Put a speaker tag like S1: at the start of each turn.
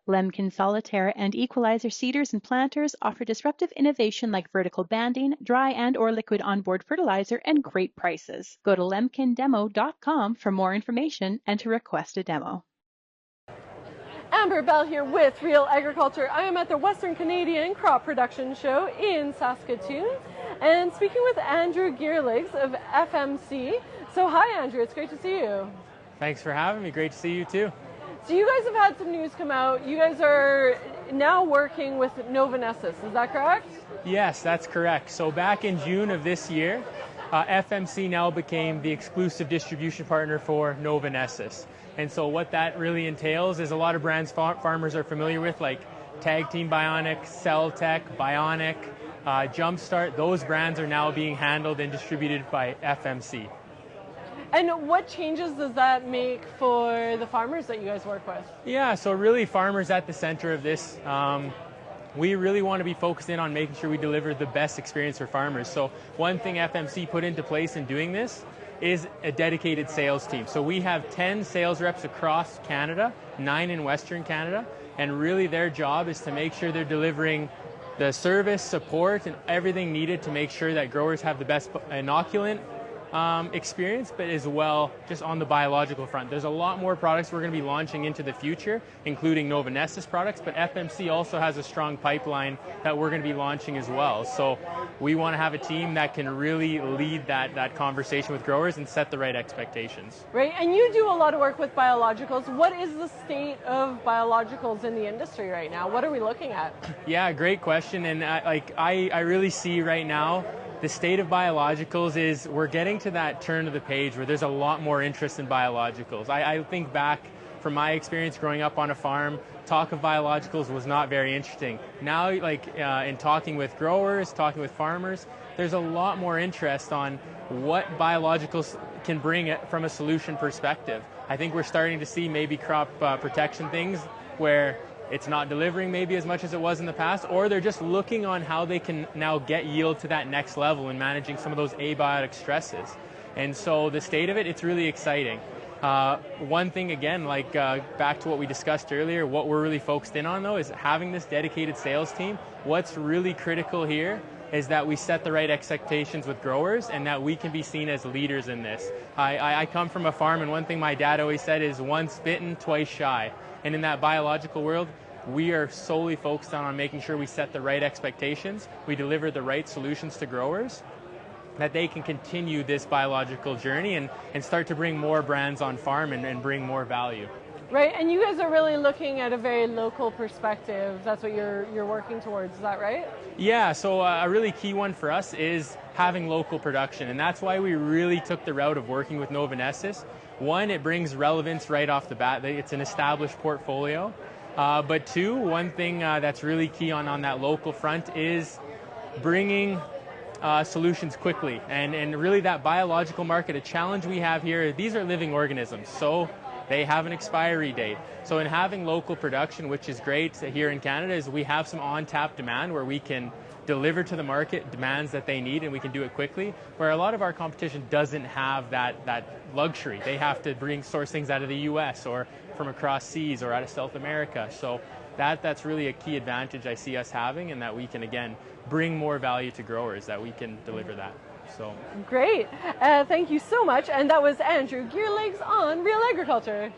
S1: Lemkin Solitaire and Equalizer seeders and planters offer disruptive innovation like vertical banding, dry and or liquid onboard fertilizer, and great prices. Go to lemkindemo.com for more information and to request a demo.
S2: Amber Bell here with Real Agriculture. I am at the Western Canadian Crop Production Show in Saskatoon and speaking with Andrew Geerligs of FMC. So hi Andrew, it's great to see you.
S3: Thanks for having me, great to see you too.
S2: So you guys have had some news come out. You guys are now working with Novonesis, is that correct?
S3: Yes, that's correct. So back in June of this year, FMC now became the exclusive distribution partner for Novonesis. And so what that really entails is a lot of brands farmers are familiar with, like Tag Team Bionic, Celltech, Bionic, Jumpstart. Those brands are now being handled and distributed by FMC.
S2: And what changes does that make for the farmers that you guys work with?
S3: Yeah, so really farmers at the center of this. We really want to be focused in on making sure we deliver the best experience for farmers. So one thing FMC put into place in doing this is a dedicated sales team. So we have 10 sales reps across Canada, 9 in Western Canada, and really their job is to make sure they're delivering the service, support, and everything needed to make sure that growers have the best inoculant experience, but as well just on the biological front. There's a lot more products we're going to be launching into the future, including Novonesis products, but FMC also has a strong pipeline that we're going to be launching as well. So we want to have a team that can really lead that conversation with growers and set the right expectations.
S2: Right, and you do a lot of work with biologicals. What is the state of biologicals in the industry right now? What are we looking at? Yeah,
S3: great question. And I really see right now the state of biologicals is we're getting to that turn of the page where there's a lot more interest in biologicals. I think back from my experience growing up on a farm, talk of biologicals was not very interesting. Now, in talking with growers, talking with farmers, there's a lot more interest on what biologicals can bring from a solution perspective. I think we're starting to see maybe crop protection things where it's not delivering maybe as much as it was in the past, or they're just looking on how they can now get yield to that next level and managing some of those abiotic stresses. And so the state of it, it's really exciting. One thing again, back to what we discussed earlier, what we're really focused in on though is having this dedicated sales team. What's really critical here is that we set the right expectations with growers and that we can be seen as leaders in this. I come from a farm, and one thing my dad always said is once bitten, twice shy. And in that biological world, we are solely focused on making sure we set the right expectations, we deliver the right solutions to growers, that they can continue this biological journey and start to bring more brands on farm and bring more value.
S2: Right, and you guys are really looking at a very local perspective. That's what you're working towards, is that right?
S3: Yeah, so a really key one for us is having local production, and that's why we really took the route of working with Novonesis. One, it brings relevance right off the bat. It's an established portfolio. But two, one thing that's really key on that local front is bringing solutions quickly. And really that biological market, a challenge we have here, these are living organisms, so they have an expiry date. So in having local production, which is great here in Canada, is we have some on-tap demand where we can deliver to the market demands that they need and we can do it quickly, where a lot of our competition doesn't have that luxury. They have to source things out of the US or from across seas or out of South America. So that's really a key advantage I see us having, and that we can again bring more value to growers, that we can deliver that. So
S2: great. Thank you so much. And that was Andrew Geerligs on Real Agriculture.